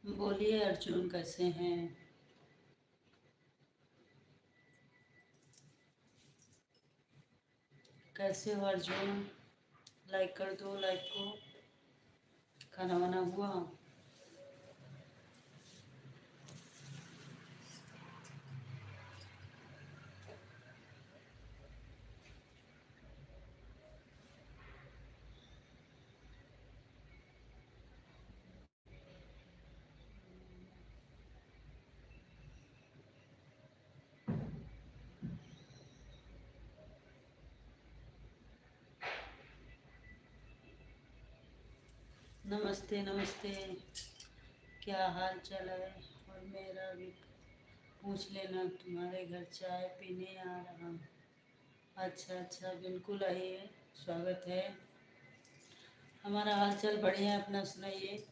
बोलिए अर्जुन, कैसे हैं? कैसे हो अर्जुन? लाइक कर दो लाइक को। खाना वाना हुआ? नमस्ते नमस्ते। क्या हाल चाल है? और मेरा भी पूछ लेना। तुम्हारे घर चाय पीने आ रहा हूँ। अच्छा अच्छा, बिल्कुल आइए। स्वागत है। हमारा हाल चाल बढ़िया है, अपना सुनाइए।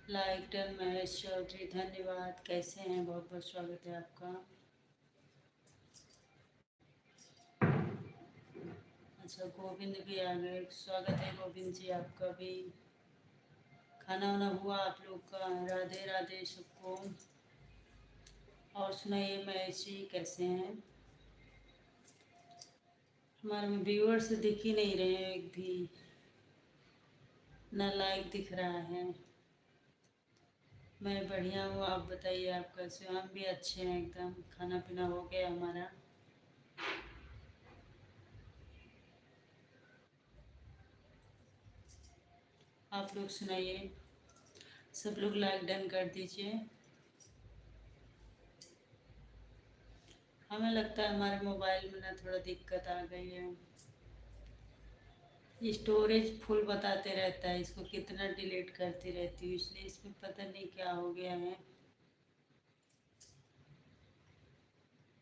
लाइक डन महेश चौधरी, धन्यवाद। कैसे हैं? बहुत बहुत स्वागत है आपका। अच्छा, गोविंद भी आ गए। स्वागत है गोविंद जी आपका भी। खाना वाना हुआ आप लोग का? राधे राधे सबको। और सुनाइए महेश जी, कैसे हैं? हमारे में व्यूअर्स दिख ही नहीं रहे हैं एक भी, ना लाइक दिख रहा है। मैं बढ़िया हूँ, आप बताइए आप कैसे हो? हम भी अच्छे हैं एकदम। खाना पीना हो गया हमारा। आप लोग सुनाइए। सब लोग लाइक डन कर दीजिए। हमें लगता है हमारे मोबाइल में ना थोड़ा दिक्कत आ गई है। स्टोरेज फुल बताते रहता है, इसको कितना डिलीट करती रहती हूँ, इसलिए इसमें पता नहीं क्या हो गया है।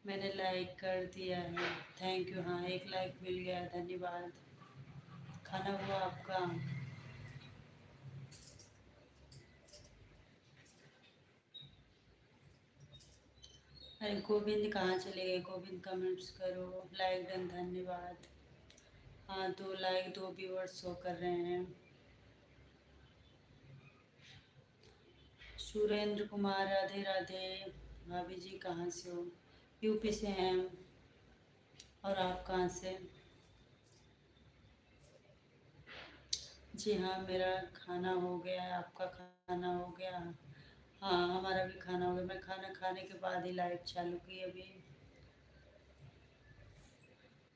मैंने लाइक कर दिया है। Thank you. हाँ, एक लाइक मिल गया, धन्यवाद। खाना हुआ आपका? अरे गोविंद कहाँ चले गए? गोविंद कमेंट्स करो। लाइक डन, धन्यवाद। हाँ, दो लाइक, दो व्यूअर्स शो कर रहे हैं। सुरेंद्र कुमार, राधे राधे। भाभी जी कहाँ से हो? यूपी से हैं। और आप कहाँ से? जी हाँ, मेरा खाना हो गया है। आपका खाना हो गया? हाँ, हमारा भी खाना हो गया। मैं खाना खाने के बाद ही लाइव चालू की अभी।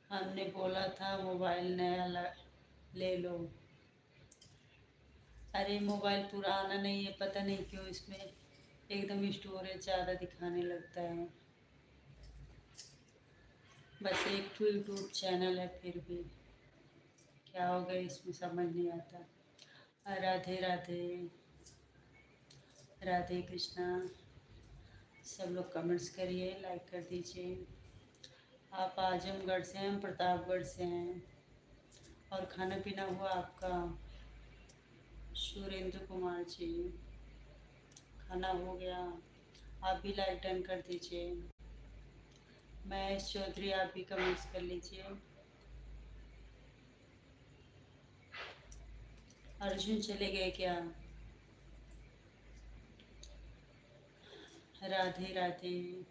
हमने बोला था मोबाइल नया ले लो। अरे मोबाइल पुराना नहीं है, पता नहीं क्यों इसमें एकदम स्टोरेज ज़्यादा दिखाने लगता है। बस एक तो यूट्यूब चैनल है, फिर भी क्या हो गया इसमें समझ नहीं आता। राधे राधे। राधे कृष्णा। सब लोग कमेंट्स करिए, लाइक कर दीजिए। आप आजमगढ़ से हैं, हम प्रतापगढ़ से हैं। और खाना पीना हुआ आपका? सुरेंद्र कुमार जी, खाना हो गया? आप भी लाइक डन कर दीजिए। महेश चौधरी, आप भी कमेंट्स कर लीजिए। अर्जुन चले गए क्या? राधे राधे।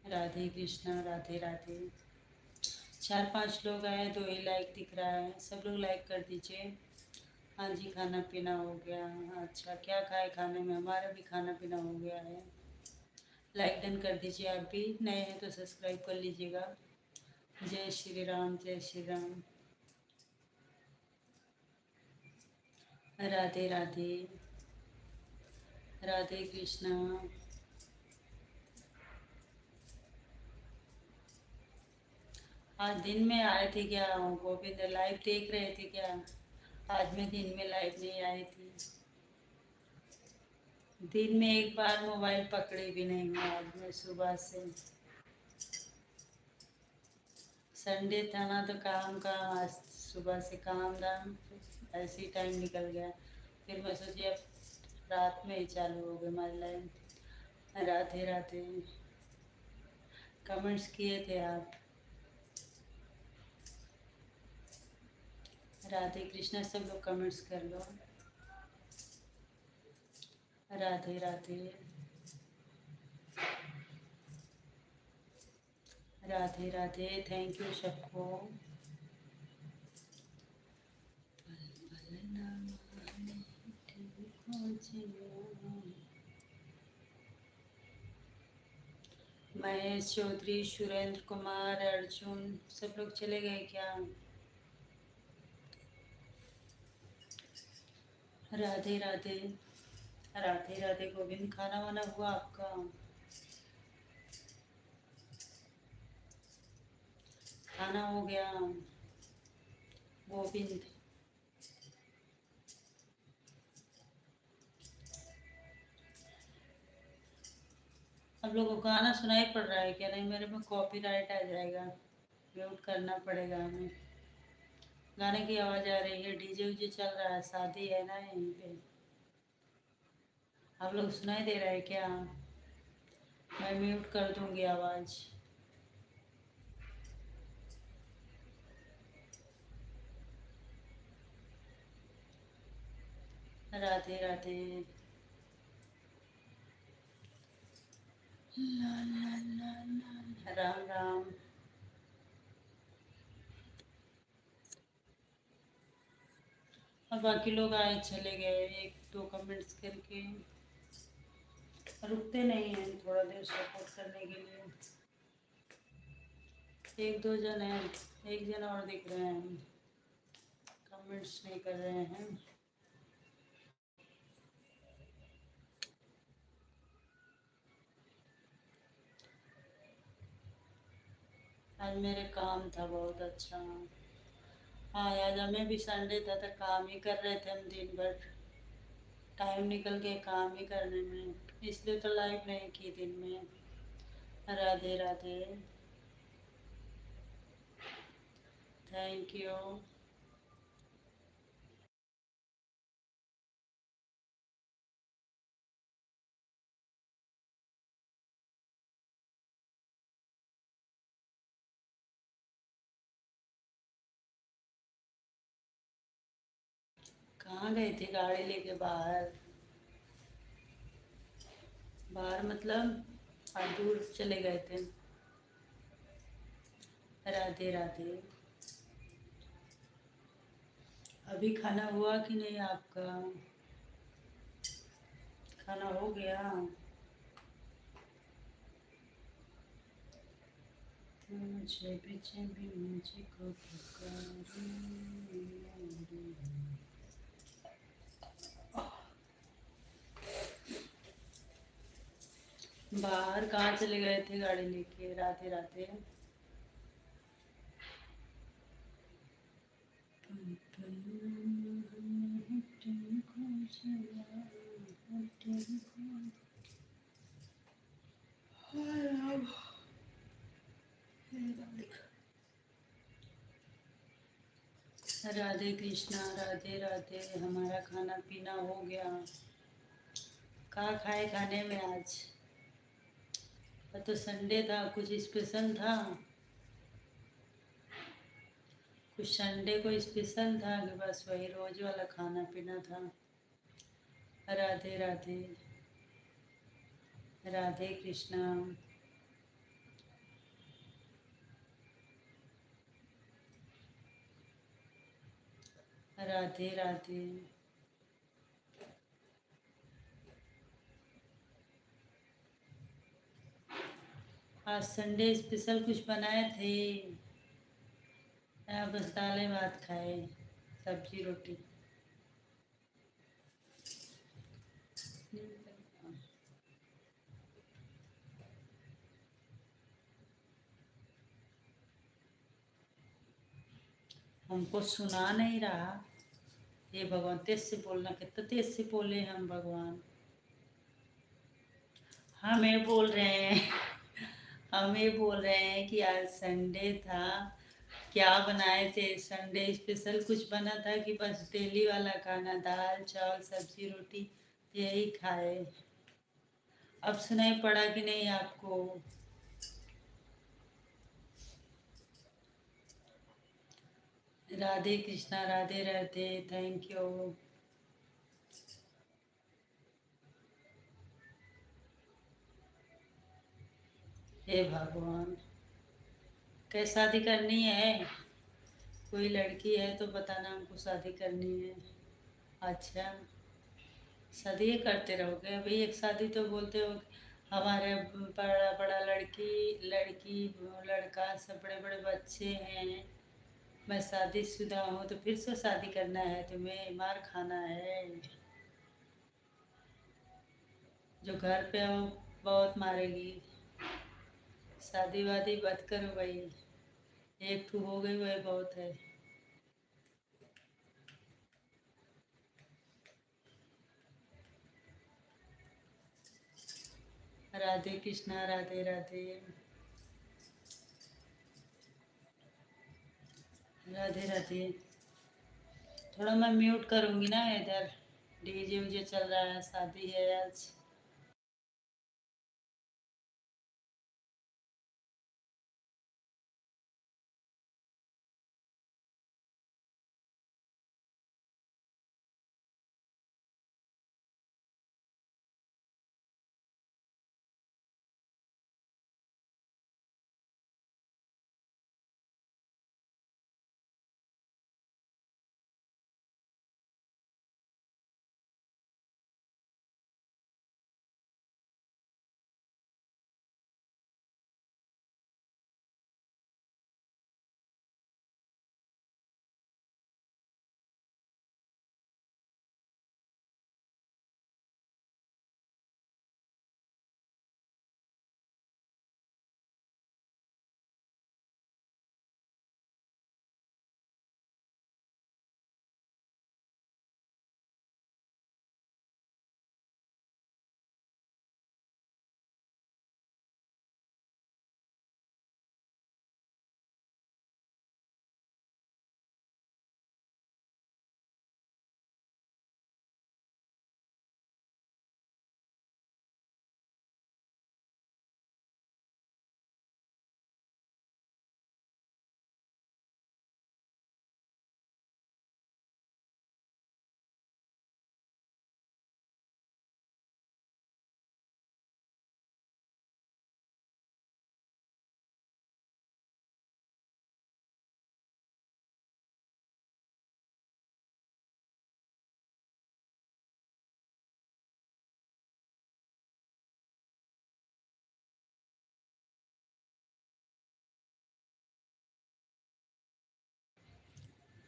राधे कृष्णा, राधे राधे। चार पांच लोग आए, दो ही लाइक दिख रहा है। सब लोग लाइक कर दीजिए। हाँ जी, खाना पीना हो गया। अच्छा, क्या खाए खाने में? हमारा भी खाना पीना हो गया है। लाइक डन कर दीजिए। आप भी नए हैं तो सब्सक्राइब कर लीजिएगा। जय श्री राम, जय श्री राम। राधे राधे। राधे कृष्णा। आज दिन में आए थे क्या गोविंद? लाइव देख रहे थे क्या? आज मैं दिन में लाइव नहीं आई थी। दिन में एक बार मोबाइल पकड़े भी नहीं हूँ आज मैं सुबह से। संडे था ना, तो काम का आज सुबह से काम धाम, ऐसे ही टाइम निकल गया। फिर मैं सोची अब रात में ही चालू हो गई हमारी लाइन। राधे राधे। कमेंट्स किए थे आप? राधे कृष्णा सब लोग कमेंट्स कर लो। राधे राधे। राधे राधे, थैंक यू सबको। महेश चौधरी, सुरेंद्र कुमार, अर्जुन सब लोग चले गए क्या? राधे राधे। राधे राधे गोविंद, खाना वाना हुआ आपका? खाना हो गया गोविंद? अब लोगों को गाना सुनाई पड़ रहा है क्या? नहीं, मेरे में कॉपीराइट आ जाएगा, म्यूट करना पड़ेगा हमें। गाने की आवाज़ आ रही है, डीजे उजे चल रहा है, शादी है ना यहीं पे। आप लोग सुनाई दे रहा है क्या? मैं म्यूट कर दूंगी आवाज़। राधे राधे। ला ला ला ला, राम राम। और बाकी लोग आए चले गए, एक दो कमेंट्स करके रुकते नहीं हैं थोड़ा देर सपोर्ट करने के लिए। एक दो जन हैं, एक जन और दिख रहे हैं, कमेंट्स नहीं कर रहे हैं। आज मेरे काम था बहुत अच्छा। हाँ, आज हमें भी संडे था तो काम ही कर रहे थे हम दिन भर। टाइम निकल गया काम ही करने में, इसलिए तो लाइव नहीं की दिन में। राधे राधे। Thank you. कहाँ गए थे गाड़ी लेके बाहर? बाहर मतलब आज दूर चले गए थे? राधे राधे। अभी खाना हुआ कि नहीं आपका? खाना हो गया? मुझे पीछे भी मुझे को पुकारे। बाहर कहाँ चले गए थे गाड़ी लेके? राधे राधे। राधे कृष्णा, राधे राधे। हमारा खाना पीना हो गया। क्या खाए खाने में आज? तो संडे था, कुछ स्पेशल था? कुछ संडे को स्पेशल था कि बस वही रोज वाला खाना पीना था? राधे राधे। राधे कृष्णा। राधे राधे। आज संडे स्पेशल कुछ बनाए थे या बस दालें भात खाए, सब्जी रोटी? हमको सुना नहीं रहा। ये भगवान, तेज से बोलना, कितना तेज से बोले हम भगवान। हम ये बोल रहे हैं, हम ये बोल रहे हैं कि आज संडे था, क्या बनाए थे? संडे स्पेशल कुछ बना था कि बस डेली वाला खाना, दाल चावल सब्जी रोटी यही खाए? अब सुनाई पड़ा कि नहीं आपको? Radhe Krishna, Radhe Radhe, thank you. हे भगवान, कैसे शादी करनी है? कोई लड़की है तो बताना, हमको शादी करनी है। अच्छा, शादी ही करते रहोगे? अभी एक शादी तो बोलते हो। हमारे बड़ा बड़ा लड़की लड़की लड़का सब बड़े बड़े बच्चे हैं। मैं शादीशुदा हूँ तो फिर से शादी करना है तुम्हें? मार खाना है। जो घर पे हो बहुत मारेगी। शादी वादी मत करो भाई। एक ठू हो गई वही बहुत है। राधे कृष्णा, राधे राधे, राधे राधे। थोड़ा मैं म्यूट करूँगी ना इधर, डीजे उजे चल रहा है, शादी है आज।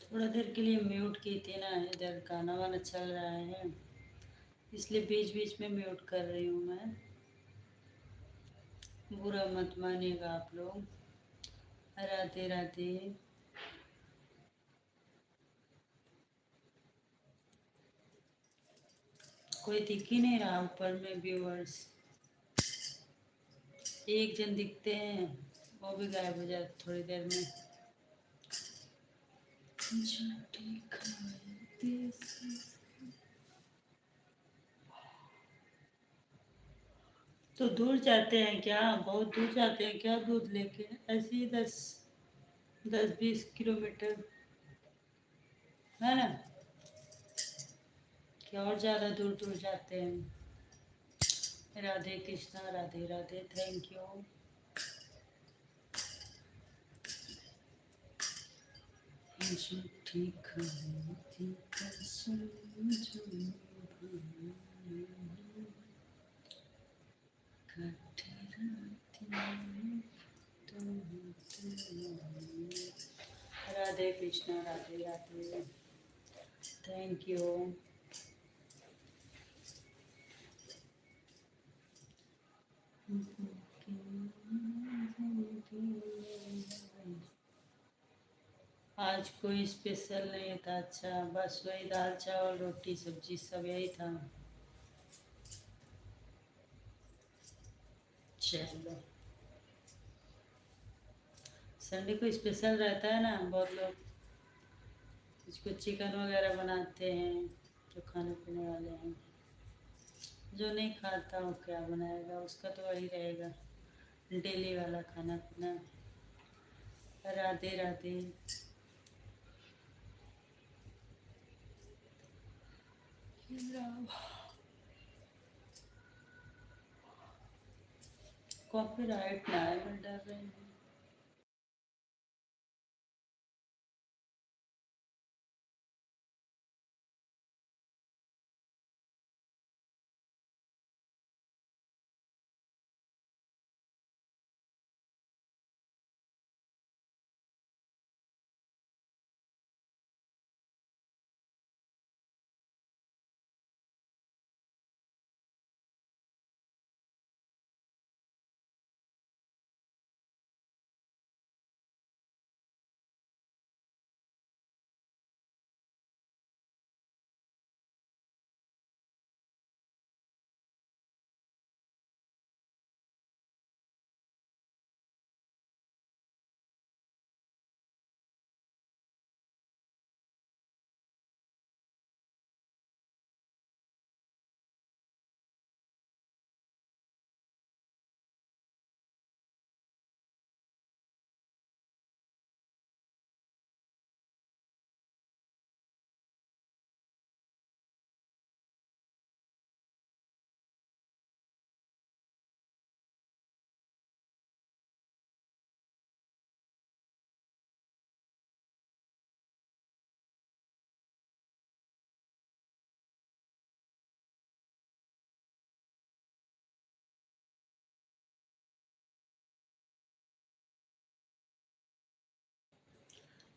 थोड़ा देर के लिए म्यूट की थी ना, इधर गाना वाना चल रहा है, इसलिए बीच बीच में म्यूट कर रही हूँ मैं। बुरा मत मानिएगा आप लोग। राधे राधे। कोई दिख ही नहीं रहा ऊपर में व्यूअर्स। एक जन दिखते हैं, वो भी गायब हो जाए थोड़ी देर में। झूठी खाए तो दूर जाते हैं क्या? बहुत दूर जाते हैं क्या दूध लेके? ऐसे ही 10-20 किलोमीटर है ना? क्या और ज़्यादा दूर दूर जाते हैं? Radhe Krishna, Radhe Radhe, thank you. झूठी खाई कसम जो काटे रातें राधे कृष्णा, राधे राधे, थैंक यू। आज कोई स्पेशल नहीं था। अच्छा, बस वही दाल चावल रोटी सब्जी सब यही था। चलो, संडे को स्पेशल रहता है ना, बहुत लोग इसको चिकन वगैरह बनाते हैं जो खाने पीने वाले हैं। जो नहीं खाता वो क्या बनाएगा, उसका तो वही रहेगा डेली वाला खाना पीना। राधे राधे। कॉपीराइट ना है, मैं डर रही हूँ।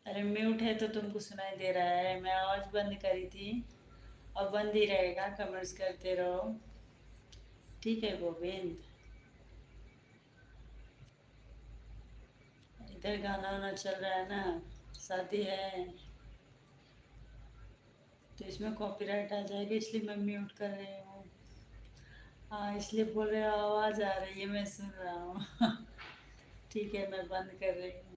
अरे म्यूट है तो तुमको सुनाई दे रहा है, मैं आवाज़ बंद करी थी। और बंद ही रहेगा, कमेंट्स करते रहो। ठीक है गोविंद। इधर गाना वाना चल रहा है ना, शादी है, तो इसमें कॉपीराइट आ जाएगा, इसलिए मैं म्यूट कर रही हूँ। हाँ, इसलिए बोल रहे हो आवाज़ आ रही है, मैं सुन रहा हूँ। ठीक है, मैं बंद कर रही हूँ।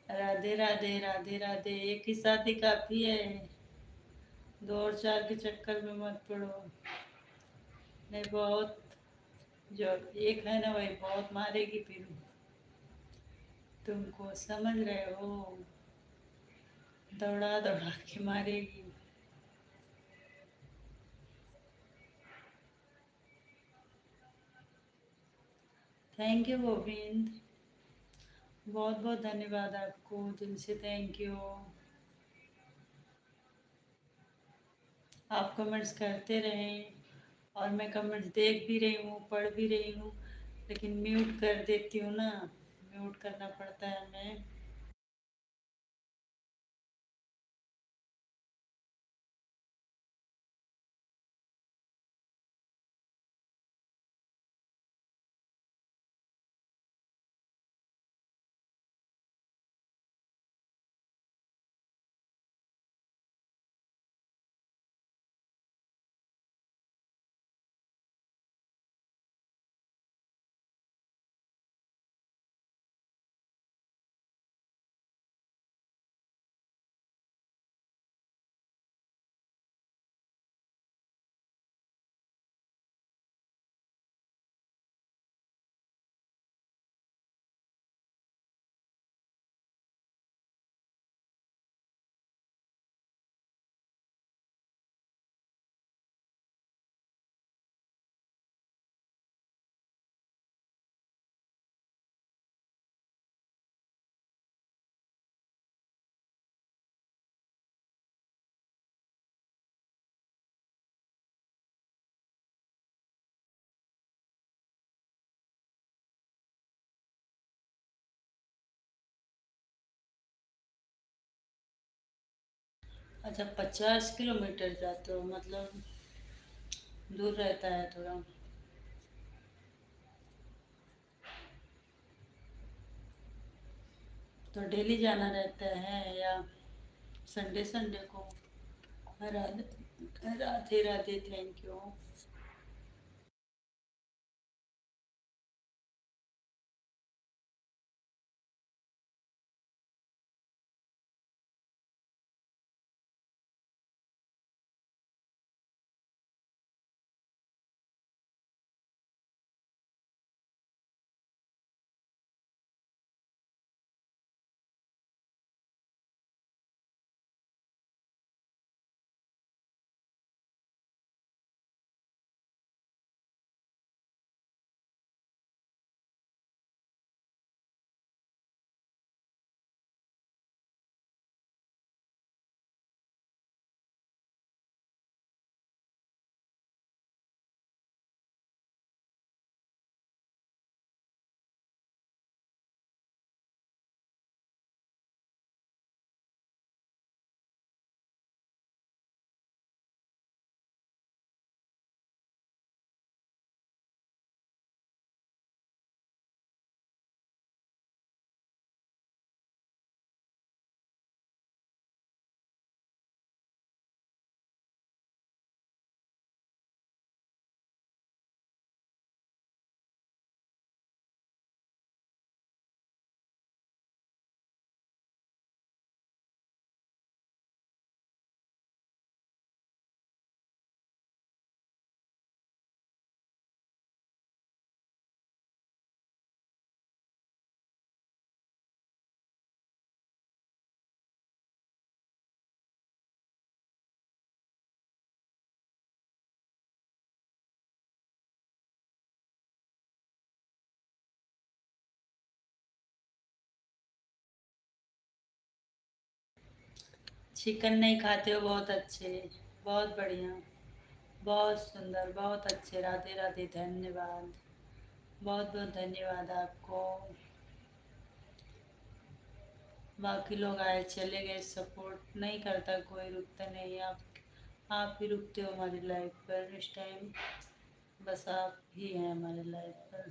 राधे राधे राधे राधे। एक ही शादी काफी है, दो और चार के चक्कर में मत पड़ो। नहीं बहुत, जो एक है ना वही बहुत मारेगी फिर तुमको, समझ रहे हो? दौड़ा दौड़ा के मारेगी। थैंक यू गोविंद, बहुत बहुत धन्यवाद आपको, दिल से थैंक यू। आप कमेंट्स करते रहें, और मैं कमेंट्स देख भी रही हूँ, पढ़ भी रही हूँ, लेकिन म्यूट कर देती हूँ ना, म्यूट करना पड़ता है हमें। अच्छा, 50 किलोमीटर जाते हो, मतलब दूर रहता है थोड़ा। तो डेली जाना रहता है या संडे संडे को? Radhe Radhe Radhe, thank you. Chicken नहीं खाते हो, बहुत अच्छे, बहुत बढ़िया, बहुत सुंदर, बहुत अच्छे। राधे राधे, धन्यवाद, बहुत बहुत धन्यवाद आपको। बाकी लोग आए चले गए, सपोर्ट नहीं करता कोई, रुकता नहीं। आप ही रुकते हो हमारी लाइफ पर इस टाइम, बस आप ही हैं हमारी लाइफ पर,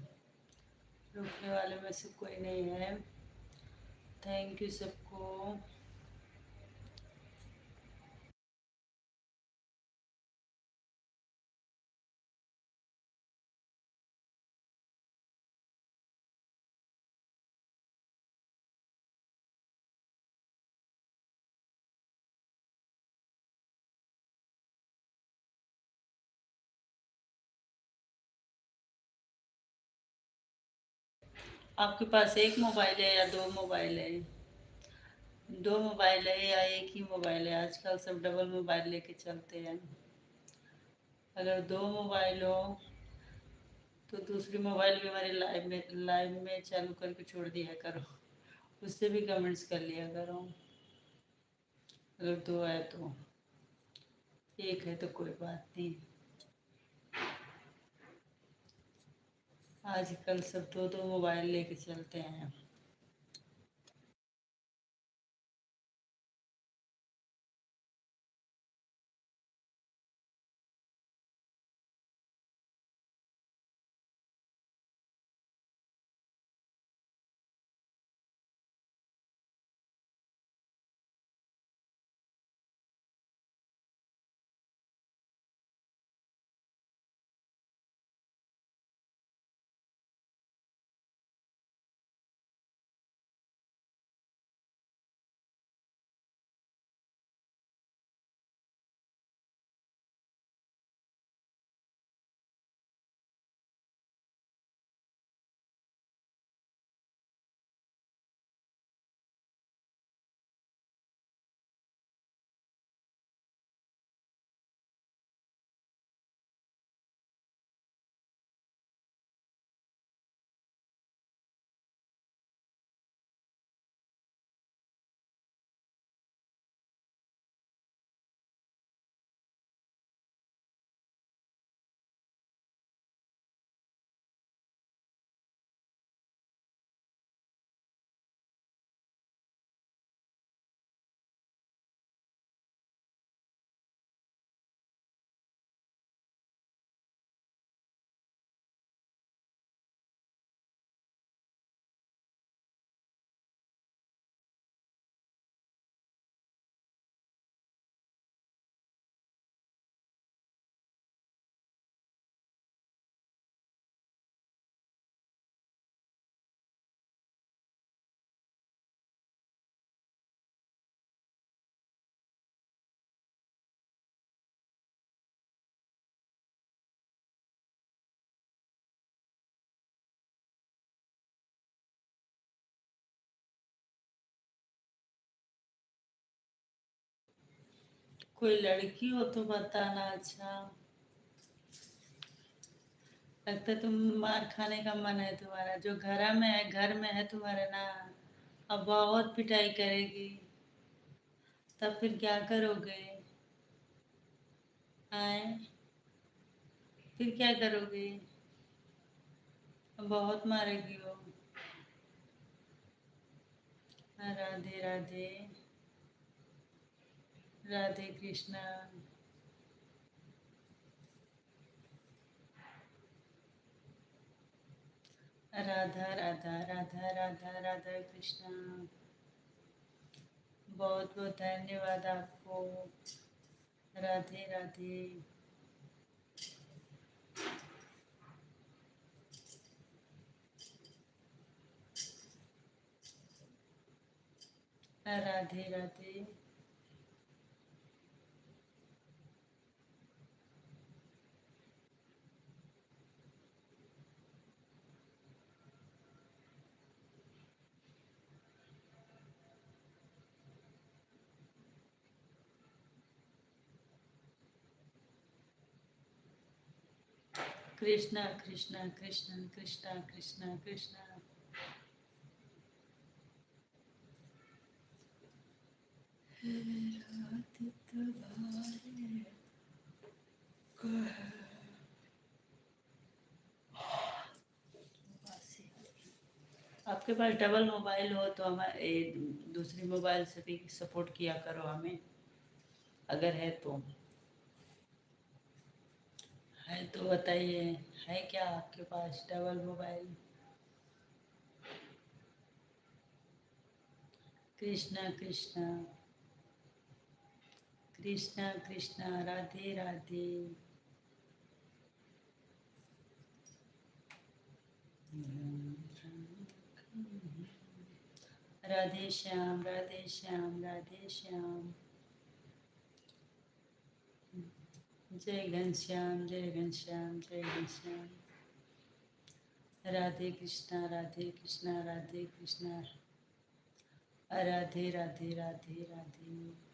रुकने वाले में से कोई नहीं है। थैंक यू सबको। आपके पास एक मोबाइल है या दो मोबाइल है? दो मोबाइल है या एक ही मोबाइल है? आजकल सब डबल मोबाइल लेके चलते हैं। अगर दो मोबाइल हो तो दूसरी मोबाइल भी हमारी लाइव में चालू करके छोड़ दिया करो। उससे भी कमेंट्स कर लिया करो। अगर दो है तो, एक है तो कोई बात नहीं। आजकल सब दो दो मोबाइल लेके चलते हैं। कोई लड़की हो तो बताना। अच्छा, लगता है तुम मार खाने का मन है तुम्हारा। जो घर में है तुम्हारे ना, अब बहुत पिटाई करेगी। तब फिर क्या करोगे? आए, फिर क्या करोगे? बहुत मारेगी वो। राधे राधे। राधे कृष्णा। राधा राधा राधा राधा राधा कृष्णा। बहुत बहुत धन्यवाद आपको। राधे राधे। राधे राधे। कृष्णा कृष्णा कृष्णा कृष्णा कृष्णा कृष्णा। आपके पास डबल मोबाइल हो तो हमारे दूसरी मोबाइल से भी सपोर्ट किया करो हमें, अगर है तो। है तो बताइए, है क्या आपके पास डबल मोबाइल? कृष्णा कृष्णा कृष्णा कृष्णा। राधे राधे। राधे श्याम राधे श्याम राधे श्याम। जय घनश्याम जय घनश्याम जय घनश्याम। राधे कृष्णा राधे कृष्णा राधे कृष्णा राधे राधे राधे राधे।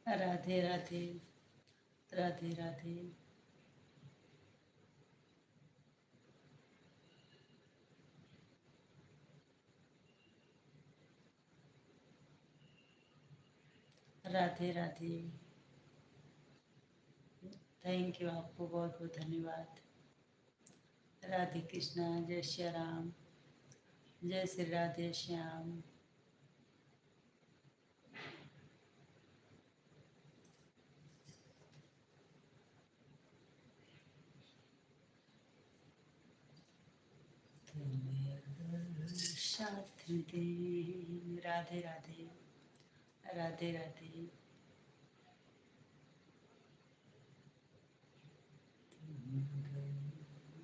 राधे राधे राधे राधे। राधे राधे। थैंक यू, आपको बहुत बहुत धन्यवाद। राधे कृष्णा, जय श्री राम, जय श्री राधे श्याम। साथ दे। राधे राधे राधे राधे।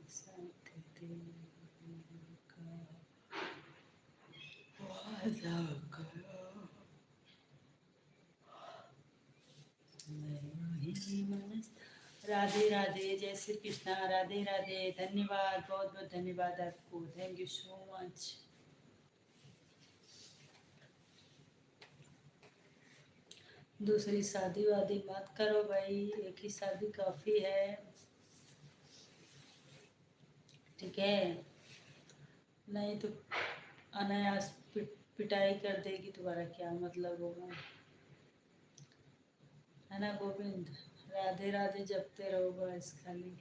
साथ देने का वादा करो, मैं वही मनस। राधे राधे, जय श्री कृष्णा, राधे राधे। धन्यवाद, बहुत बहुत धन्यवाद आपको। Thank you so much. दूसरी शादी वादी मत करो भाई, एक ही शादी काफ़ी है। ठीक है, नहीं तो अनायास पिटाई कर देगी, तुम्हारा क्या मतलब होगा। है ना गोविंद। राधे राधे जपते रहो बस खाली।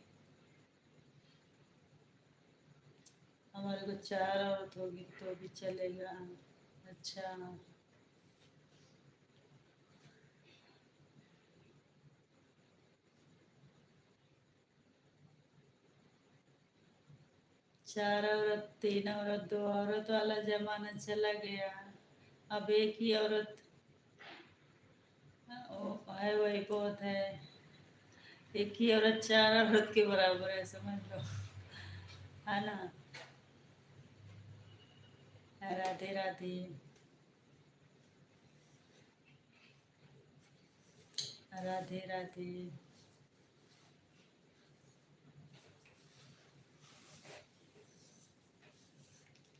हमारे को 4 औरत होगी तो भी चलेगा। अच्छा, 4 औरत, 3 औरत, 2 औरत वाला जमाना चला गया। अब एक ही औरत है, वही बहुत है। एक ही औरत 4 औरत के बराबर है, समझ लो। है ना। राधे राधे राधे राधे।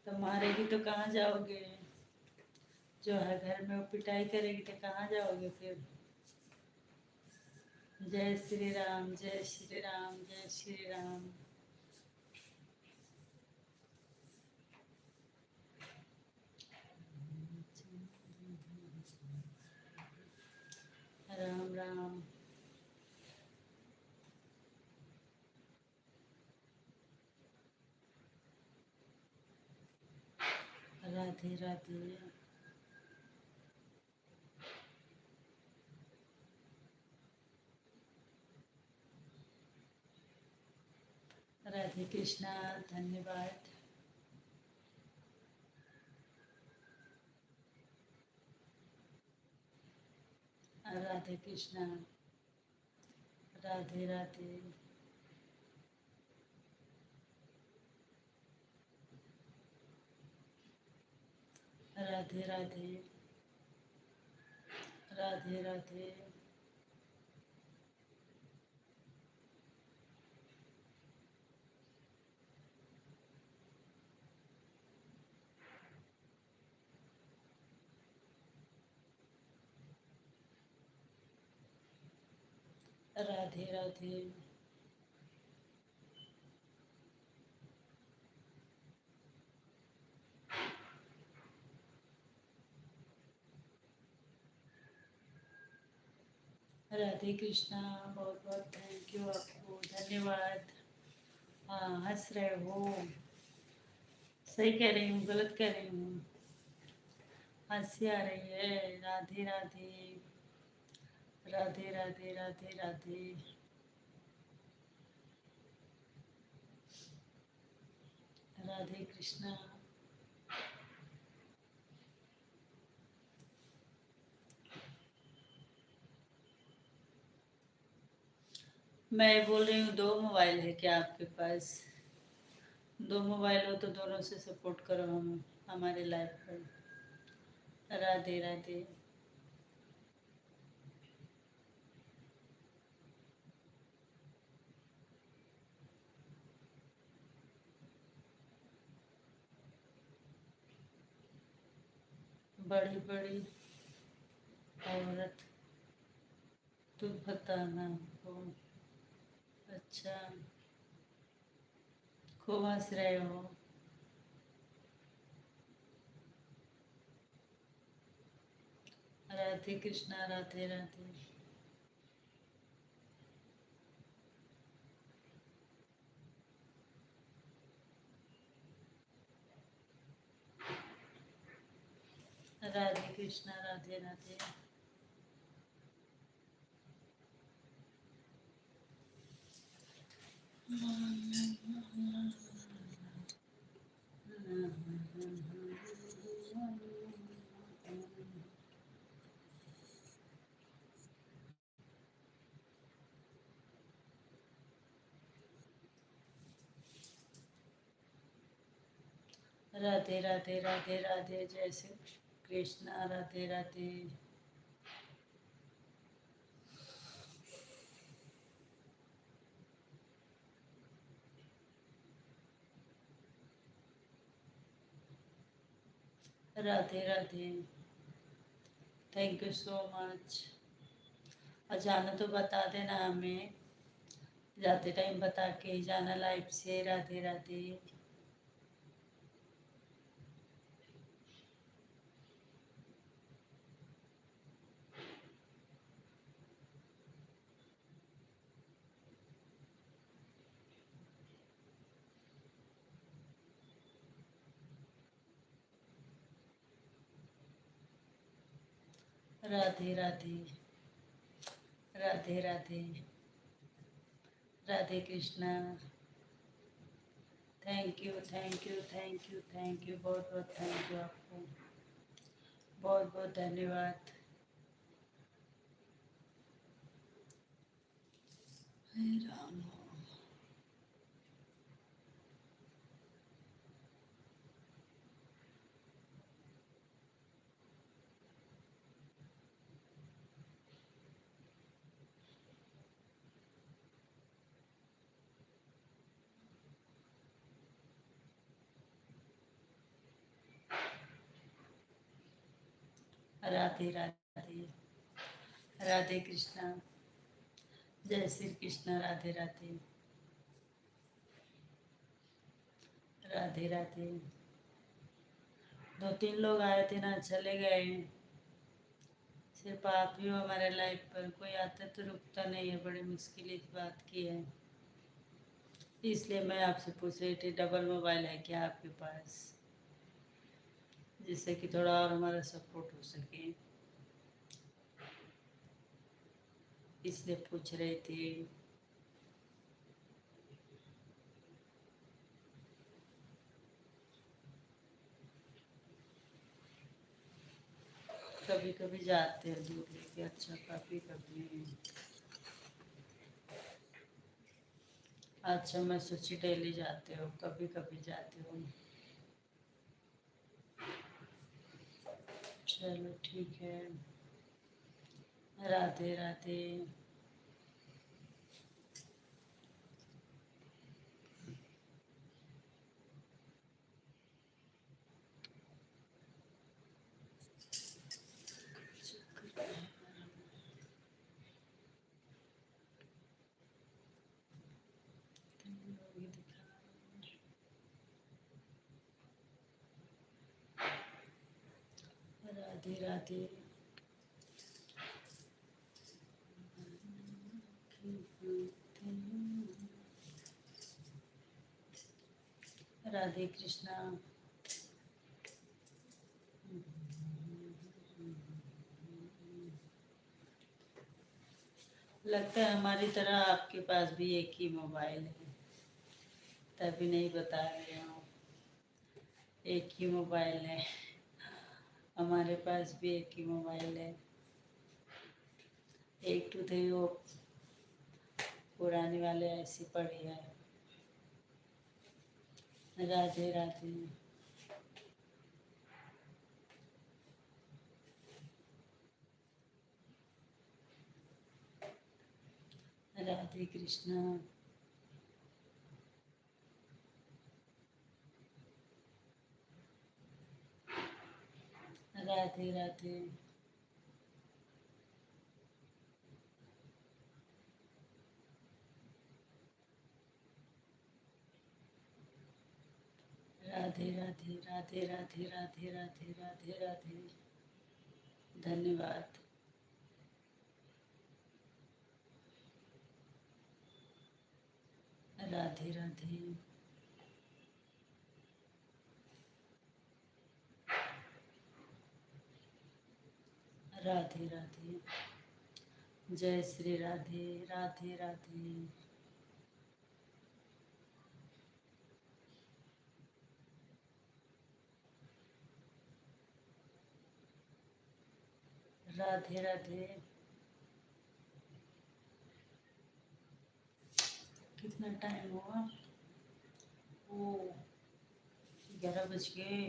तो मारेगी तो कहाँ जाओगे। जो है घर में वो पिटाई करेगी तो कहाँ जाओगे फिर। जय श्री राम, जय श्री राम, जय श्री राम। राम राम। राधे राधे राधे कृष्णा। धन्यवाद। राधे कृष्णा। राधे राधे राधे राधे राधे राधे राधे राधे राधे कृष्णा। बहुत बहुत थैंक यू आपको, धन्यवाद। हाँ, हंस रहे हो। सही कह रही हूँ, गलत कह रही हूँ। हंसी आ रही है। राधे राधे राधे राधे राधे राधे राधे कृष्णा। मैं बोल रही हूँ, दो मोबाइल है क्या आपके पास? दो मोबाइल हो तो दोनों से सपोर्ट करो हम हमारे लाइफ पर। राधे राधे। बड़ी बड़ी औरत, तू बताना हो। अच्छा, खूब हंस रहे हो। राधे कृष्णा, राधे राधे। राधे कृष्णा, राधे राधे। राधे राधे, राधे राधे, जय Shri Krishna, Radhe Radhe. Radhe Radhe. Thank you so much. और जाना तो बता देना हमें, जाते टाइम बता के ही जाना लाइफ से। Radhe Radhe. Radhe Radhe, Radhe Radhe. Radhe Krishna. Thank you, thank you, thank you, thank you, बहुत बहुत थैंक यू आपको। बहुत बहुत धन्यवाद। हे राम। राधे राधे। राधे कृष्णा। जय श्री कृष्ण। राधे राधे। राधे राधे। दो तीन लोग आए थे ना, चले गए। सिर्फ आप ही हो हमारे लाइफ पर, कोई आता तो रुकता नहीं है। बड़ी मुश्किल इस बात की है, इसलिए मैं आपसे पूछ रही थी, डबल मोबाइल है क्या आपके पास, जिससे कि थोड़ा और हमारा सपोर्ट हो सके, इसलिए पूछ रही थी। कभी कभी जाते हैं दूध लेके, अच्छा काफ़ी करते हैं। अच्छा, मैं सोची डेली जाते हो, कभी कभी जाते हो। चलो ठीक है। राधे राधे। राधे राधे। राधे कृष्णा। लगता है हमारी तरह आपके पास भी एक ही मोबाइल है, तभी नहीं बता रहे हो। एक ही मोबाइल है, हमारे पास भी एक ही मोबाइल है। एक तो थे वो पुरानी वाले ऐसी पड़ी है। राधे राधे। राधे कृष्णा। राधे राधे। राधे राधे राधे राधे राधे राधे राधे राधे। धन्यवाद। राधे राधे। राधे राधे। जय श्री राधे। राधे राधे। राधे राधे। कितना टाइम हुआ? ओ, 11 बज गए।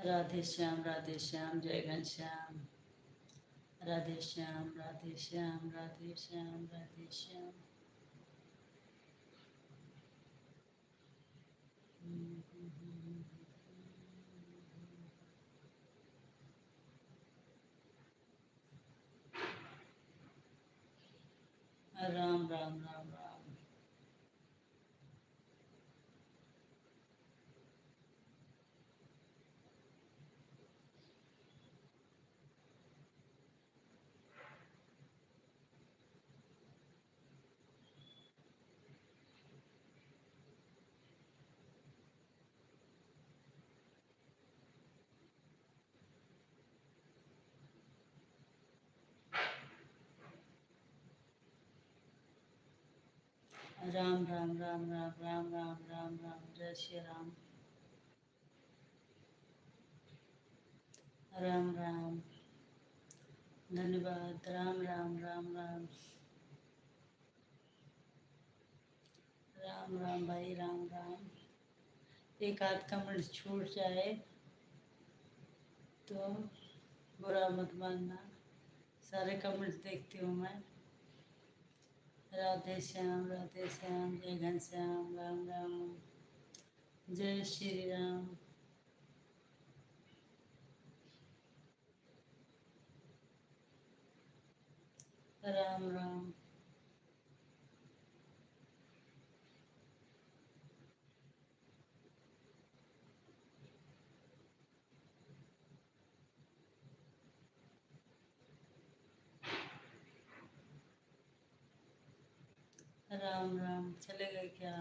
राधे श्याम राधे श्याम जय घनश्याम। राधे श्याम राधे श्याम राधे श्याम राधे श्याम। राम राम राम राम। राम राम राम राम राम राम राम राम। जय श्री राम। राम राम। धन्यवाद। राम राम राम राम। राम राम भाई राम राम। एक आध कमेंट छूट जाए तो बुरा मत मानना, सारे कमेंट्स देखती हूँ मैं। राधे श्याम जय घनश्याम। राम राम। जय श्री राम। राम राम। राम राम। चले गए क्या?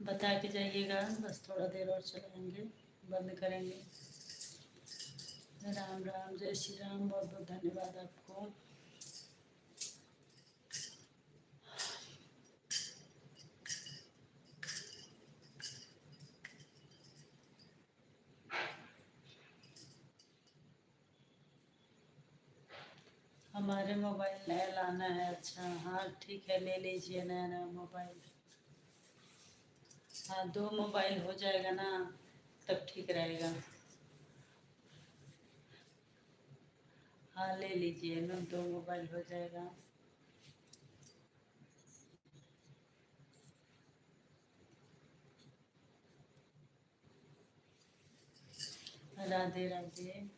बता के जाइएगा, बस थोड़ा देर और चलाएंगे, बंद करेंगे। राम राम। जय श्री राम। बहुत बहुत धन्यवाद आपको। हमारे मोबाइल नया लाना है। अच्छा हाँ ठीक है, ले लीजिए नया नया मोबाइल। हाँ 2 मोबाइल हो जाएगा ना, तब ठीक रहेगा। हाँ ले लीजिए ना, 2 मोबाइल हो जाएगा। राधे राधे।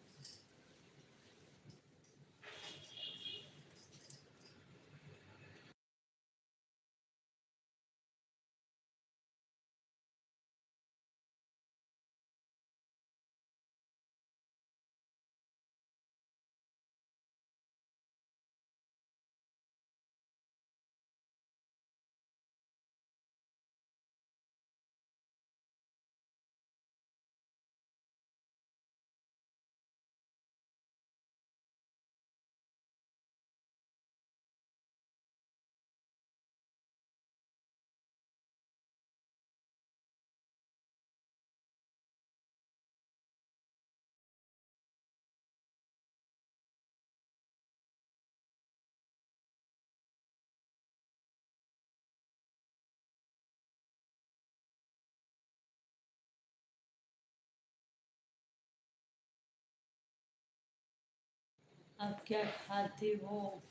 आप क्या खाती हो?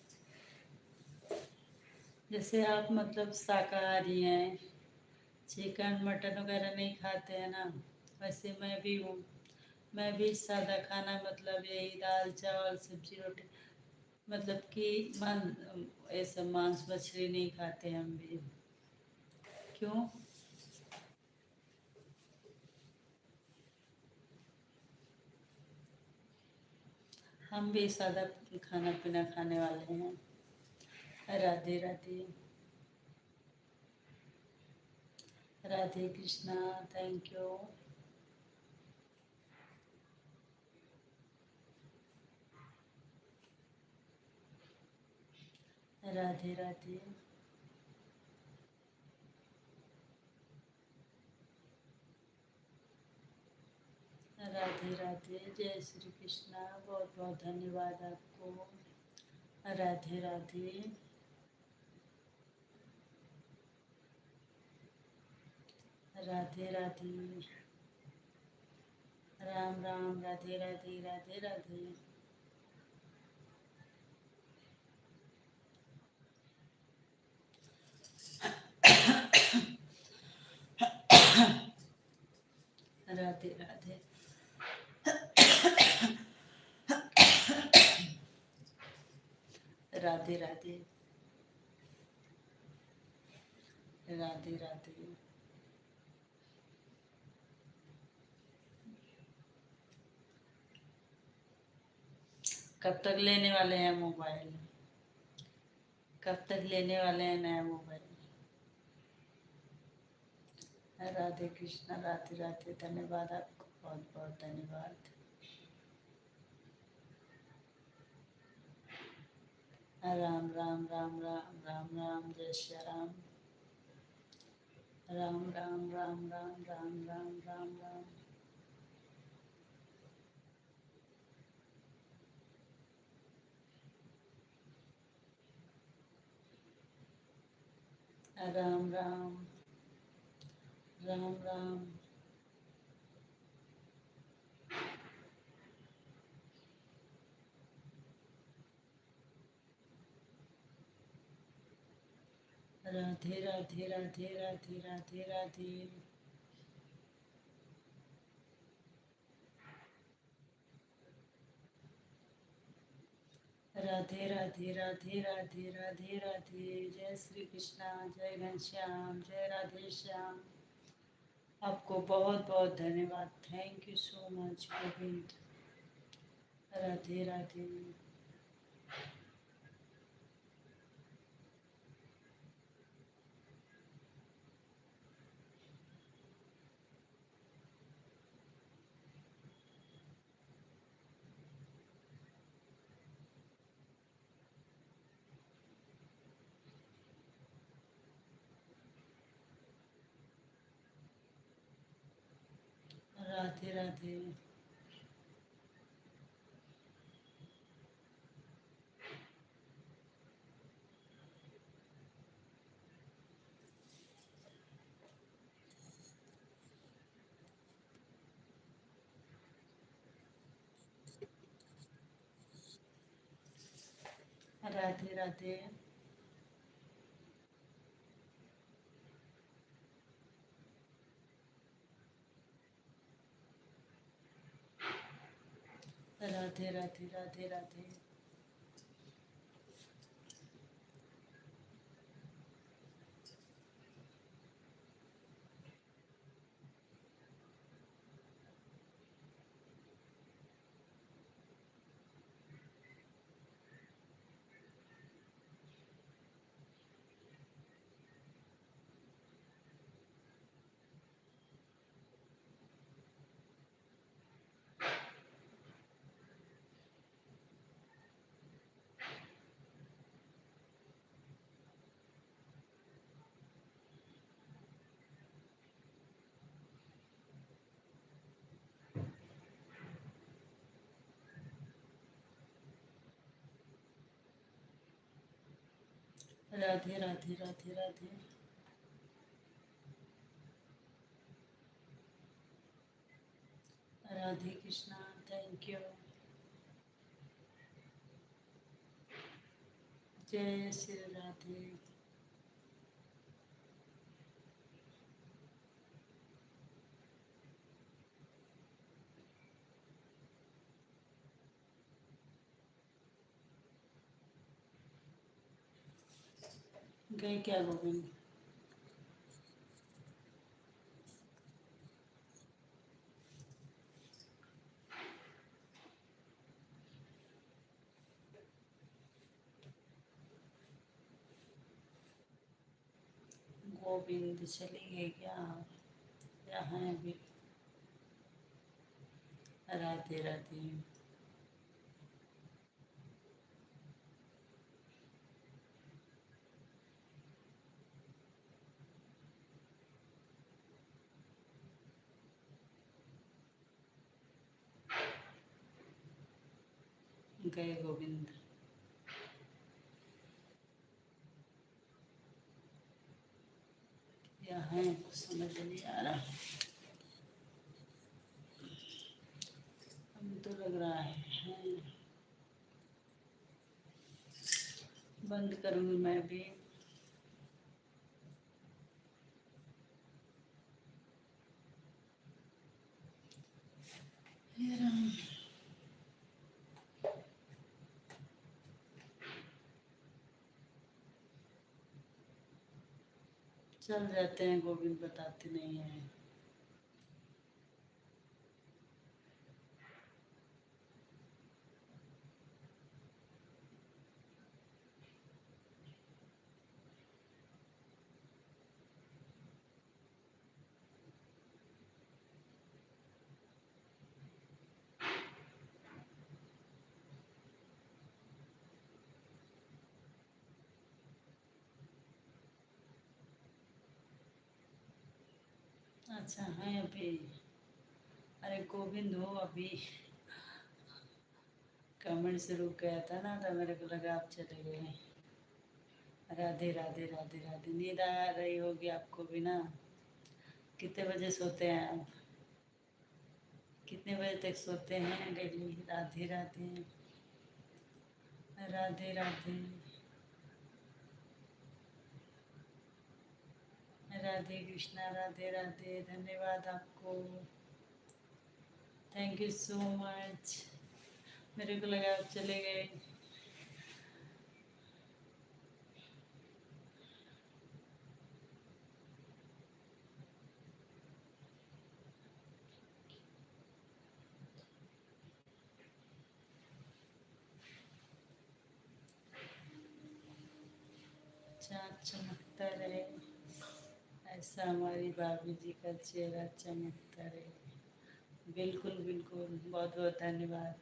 जैसे आप मतलब शाकाहारी हैं, चिकन मटन वगैरह नहीं खाते हैं ना, वैसे मैं भी हूँ। मैं भी सादा खाना मतलब यही दाल चावल सब्जी रोटी, मतलब कि ऐसा मांस मछली नहीं खाते हम भी। क्यों? हम भी सादा खाना पीना खाने वाले हैं। राधे राधे। राधे कृष्णा। Thank you. राधे राधे। राधे राधे। जय श्री कृष्णा। बहुत बहुत धन्यवाद आपको। राधे राधे। राधे राधे। राम राम। राधे राधे। राधे राधे। राधे राधे। राधे राधे। राधे राधे। कब तक लेने वाले हैं मोबाइल? कब तक लेने वाले हैं नया मोबाइल? राधे कृष्णा। राधे राधे। धन्यवाद आपको, बहुत बहुत धन्यवाद। राम राम। राम राम। राम राम। जय श्री राम। राम राम। राम राम। राम राम। राम राम। राम राम। राम राम। राधे राधे। राधे राधे। राधे राधे। राधे राधे। राधे राधे। राधे राधे। जय श्री कृष्णा। जय घनश्याम। जय राधे श्याम। आपको बहुत बहुत धन्यवाद। Thank you so much Govind. Radhe Radhe. Radhe Radhe. Radhe Radhe. Radhe Radhe. Radhe Radhe. Radhe Radhe. Radhe Radhe. Radhe Krishna. Thank you. जय श्री राधे। गए क्या गोविंद? गोविंद चली गए क्या? यहाँ अभी? राधे राधे। गए गोविंद। यहाँ कुछ समझ नहीं आ रहा। हमें तो लग रहा है बंद करूँगी मैं भी। हे राम। चल जाते हैं गोविंद, बताते नहीं है। अच्छा है अभी? अरे गोविंद हो अभी? कमेंट से रुक गया था ना, तो मेरे को लगा आप चले गए। राधे राधे राधे राधे। नींद आ रही होगी आपको भी ना? कितने बजे सोते हैं आप? कितने बजे तक सोते हैं डेली? राधे राधे। राधे राधे। राधे कृष्णा। राधे राधे। धन्यवाद आपको। Thank you so much. मेरे को लगा आप चले गए। चाँद चमकता रहे, ऐसा हमारी भाभी जी का चेहरा चमकता रहे। बिल्कुल बिल्कुल, बहुत बहुत धन्यवाद।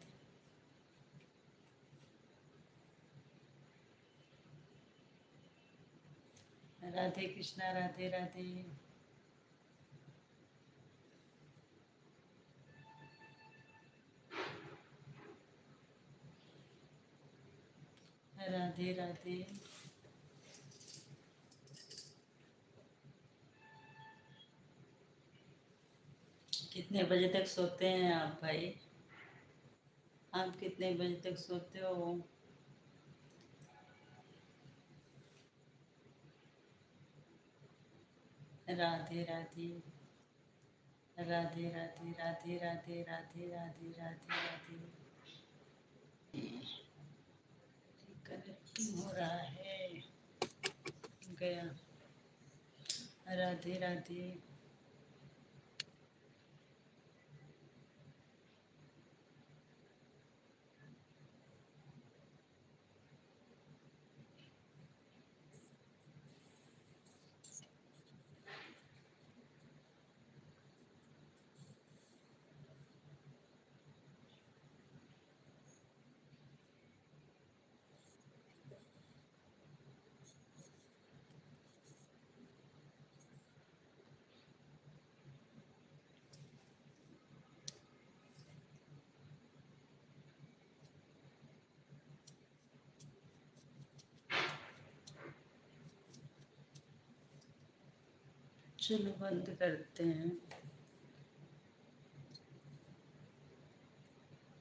राधे कृष्णा। राधे राधे। राधे राधे। कितने बजे तक सोते हैं आप भाई? आप कितने बजे तक सोते हो? राधे राधे। राधे राधे राधे राधे राधे राधे राधे राधे। कनेक्टिंग हो रहा है। गया। राधे राधे। चलो बंद करते हैं।